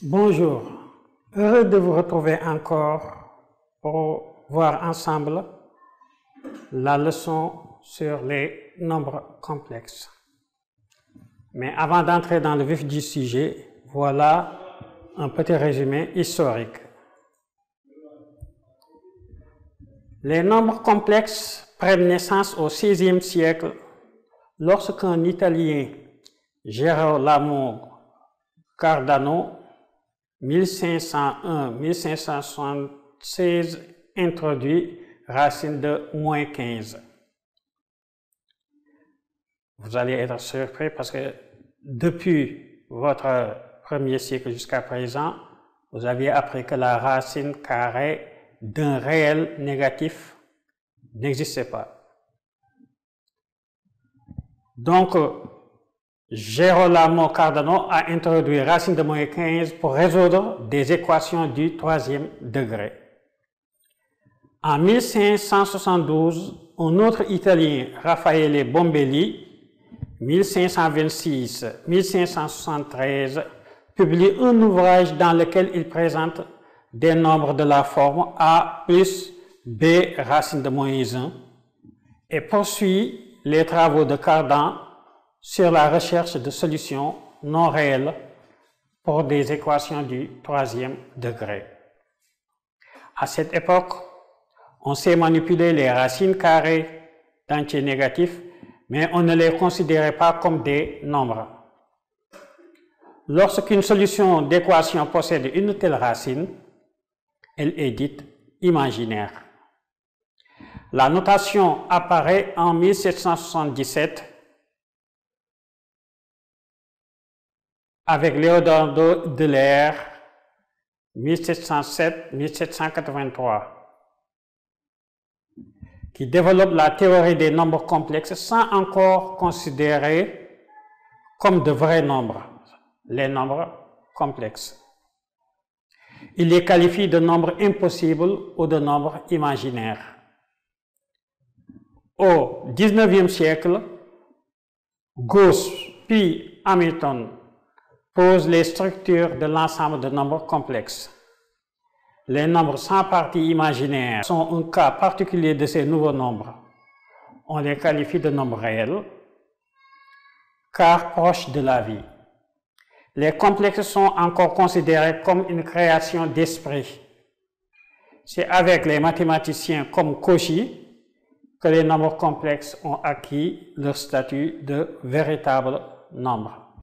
Bonjour, heureux de vous retrouver encore pour voir ensemble la leçon sur les nombres complexes. Mais avant d'entrer dans le vif du sujet, voilà un petit résumé historique. Les nombres complexes prennent naissance au VIe siècle lorsqu'un Italien, Gerolamo Cardano, 1501-1576, introduit racine de moins 15. Vous allez être surpris parce que depuis votre premier cycle jusqu'à présent, vous aviez appris que la racine carrée d'un réel négatif n'existait pas. Donc, Gerolamo Cardano a introduit racine de moins 15 pour résoudre des équations du troisième degré. En 1572, un autre Italien, Raffaele Bombelli, 1526-1573, publie un ouvrage dans lequel il présente des nombres de la forme a plus b racine de moins 1 et poursuit les travaux de Cardan sur la recherche de solutions non réelles pour des équations du troisième degré. À cette époque, on sait manipuler les racines carrées d'entiers négatifs, mais on ne les considérait pas comme des nombres. Lorsqu'une solution d'équation possède une telle racine, elle est dite imaginaire. La notation apparaît en 1777 avec Leonardo Euler, 1707-1783, qui développe la théorie des nombres complexes sans encore considérer comme de vrais nombres les nombres complexes. Il les qualifie de nombres impossibles ou de nombres imaginaires. Au XIXe siècle, Gauss puis Hamilton posent les structures de l'ensemble de nombres complexes. Les nombres sans partie imaginaire sont un cas particulier de ces nouveaux nombres. On les qualifie de nombres réels, car proches de la vie. Les complexes sont encore considérés comme une création d'esprit. C'est avec les mathématiciens comme Cauchy que les nombres complexes ont acquis leur statut de véritables nombres.